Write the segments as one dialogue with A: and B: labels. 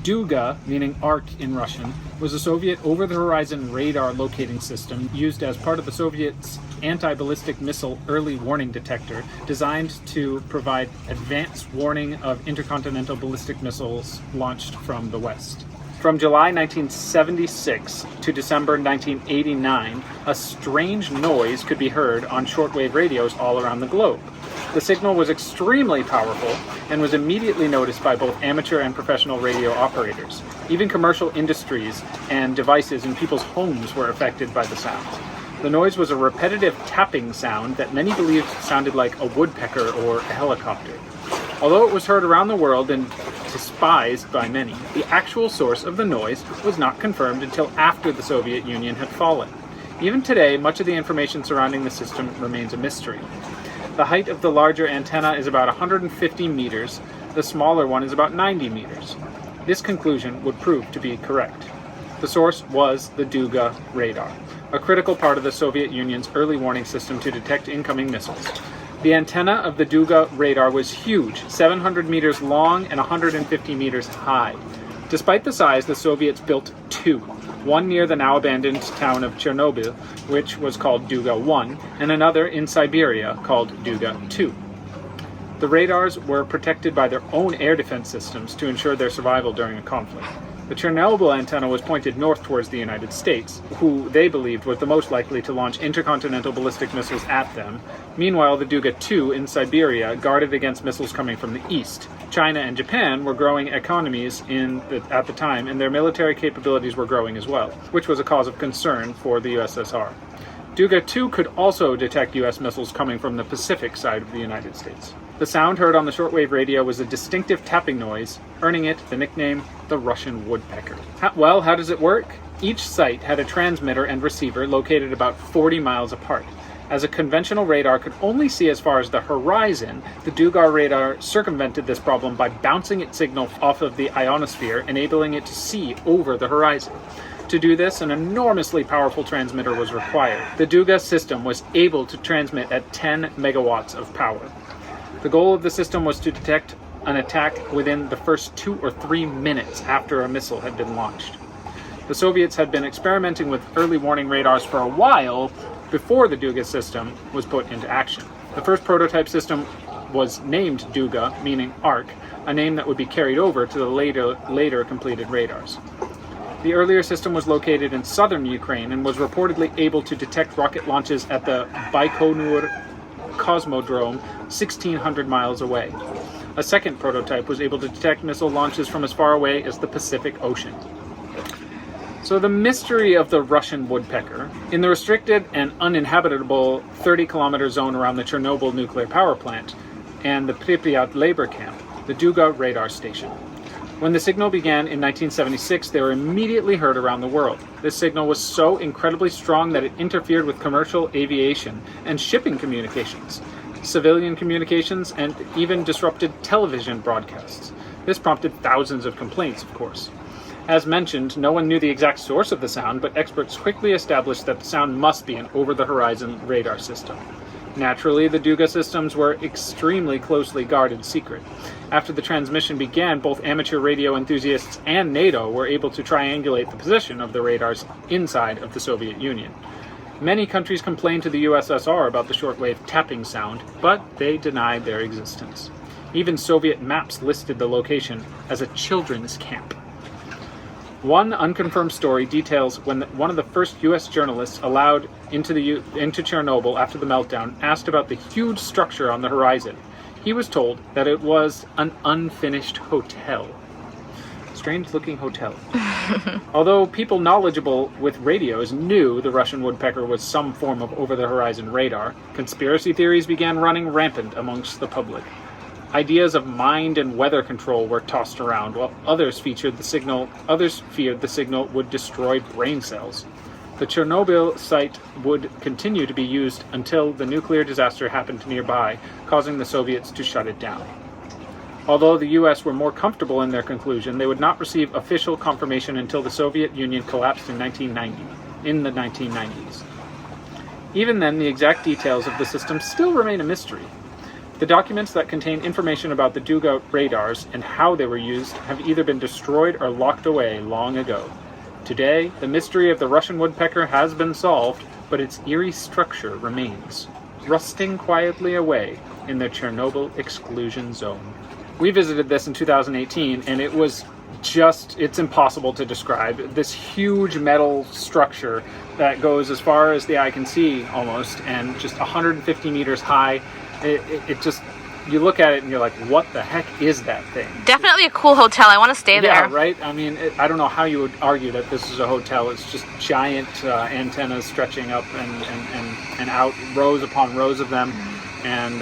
A: Duga, meaning arc in Russian, was a Soviet over-the-horizon radar locating system used as part of the Soviets' anti-ballistic missile early warning detector, designed to provide advance warning of intercontinental ballistic missiles launched from the West. From July 1976 to December 1989, a strange noise could be heard on shortwave radios all around the globe. The signal was extremely powerful and was immediately noticed by both amateur and professional radio operators. Even commercial industries and devices in people's homes were affected by the sound. The noise was a repetitive tapping sound that many believed sounded like a woodpecker or a helicopter. Although it was heard around the world and despised by many, the actual source of the noise was not confirmed until after the Soviet Union had fallen. Even today, much of the information surrounding the system remains a mystery. The height of the larger antenna is about 150 meters, the smaller one is about 90 meters. This conclusion would prove to be correct. The source was the Duga radar, a critical part of the Soviet Union's early warning system to detect incoming missiles. The antenna of the Duga radar was huge, 700 meters long and 150 meters high. Despite the size, the Soviets built two. One near the now abandoned town of Chernobyl, which was called Duga 1, and another in Siberia called Duga 2. The radars were protected by their own air defense systems to ensure their survival during a conflict. The Chernobyl antenna was pointed north towards the United States, who they believed was the most likely to launch intercontinental ballistic missiles at them. Meanwhile, the Duga 2 in Siberia guarded against missiles coming from the east. China and Japan were growing economies at the time, and their military capabilities were growing as well, which was a cause of concern for the USSR. Duga 2 could also detect US missiles coming from the Pacific side of the United States. The sound heard on the shortwave radio was a distinctive tapping noise, earning it the nickname the Russian Woodpecker. How does it work? Each site had a transmitter and receiver located about 40 miles apart. As a conventional radar could only see as far as the horizon, the Duga radar circumvented this problem by bouncing its signal off of the ionosphere, enabling it to see over the horizon. To do this, an enormously powerful transmitter was required. The Duga system was able to transmit at 10 megawatts of power. The goal of the system was to detect an attack within the first 2 or 3 minutes after a missile had been launched. The Soviets had been experimenting with early warning radars for a while before the Duga system was put into action. The first prototype system was named Duga, meaning arc, a name that would be carried over to the later completed radars. The earlier system was located in southern Ukraine and was reportedly able to detect rocket launches at the Baikonur Cosmodrome 1,600 miles away. A second prototype was able to detect missile launches from as far away as the Pacific Ocean. So the mystery of the Russian woodpecker, in the restricted and uninhabitable 30-kilometer zone around the Chernobyl nuclear power plant and the Pripyat labor camp, the Duga radar station. When the signal began in 1976, they were immediately heard around the world. This signal was so incredibly strong that it interfered with commercial aviation and shipping communications, civilian communications, and even disrupted television broadcasts. This prompted thousands of complaints, of course. As mentioned, no one knew the exact source of the sound, but experts quickly established that the sound must be an over-the-horizon radar system. Naturally, the Duga systems were extremely closely guarded secret. After the transmission began, both amateur radio enthusiasts and NATO were able to triangulate the position of the radars inside of the Soviet Union. Many countries complained to the USSR about the shortwave tapping sound, but they denied their existence. Even Soviet maps listed the location as a children's camp. One unconfirmed story details when one of the first U.S. journalists allowed into Chernobyl after the meltdown asked about the huge structure on the horizon. He was told that it was an unfinished hotel. Strange-looking hotel. Although people knowledgeable with radios knew the Russian woodpecker was some form of over-the-horizon radar, conspiracy theories began running rampant amongst the public. Ideas of mind and weather control were tossed around, while others feared the signal would destroy brain cells. The Chernobyl site would continue to be used until the nuclear disaster happened nearby, causing the Soviets to shut it down. Although the US were more comfortable in their conclusion, they would not receive official confirmation until the Soviet Union collapsed in the 1990s. Even then, the exact details of the system still remain a mystery. The documents that contain information about the Duga radars and how they were used have either been destroyed or locked away long ago. Today, the mystery of the Russian woodpecker has been solved, but its eerie structure remains, rusting quietly away in the Chernobyl exclusion zone. We visited this in 2018, and it's impossible to describe. This huge metal structure that goes as far as the eye can see almost, and just 150 meters high. It just, you look at it and you're like, what the heck is that thing?
B: Definitely a cool hotel. I want to stay there.
A: Yeah, right? I mean, I don't know how you would argue that this is a hotel. It's just giant antennas stretching up and out, rows upon rows of them. And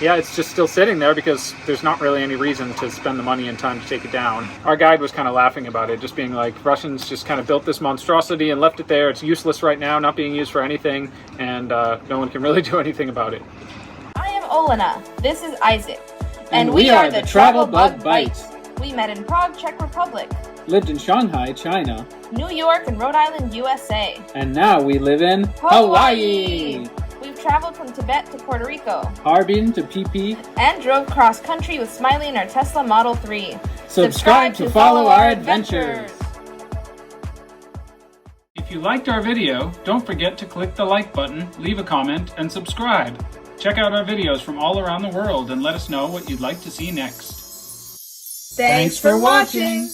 A: yeah, it's just still sitting there because there's not really any reason to spend the money and time to take it down. Our guide was kind of laughing about it, just being like, Russians just kind of built this monstrosity and left it there. It's useless right now, not being used for anything, and no one can really do anything about it.
C: I am Olena. This is Isaac.
A: And we are the Travel Bug Bite.
C: We met in Prague, Czech Republic,
A: Lived in Shanghai, China,
C: New York, and Rhode Island, USA.
A: and now we live in Hawaii.
C: We've traveled from Tibet to Puerto Rico
A: Harbin to PP.
C: and drove cross country with Smiley in our Tesla Model 3.
A: Subscribe to follow our adventures. If you liked our video, don't forget to click the like button, leave a comment, and subscribe. Check out our videos from all around the world and let us know what you'd like to see next.
C: Thanks for watching!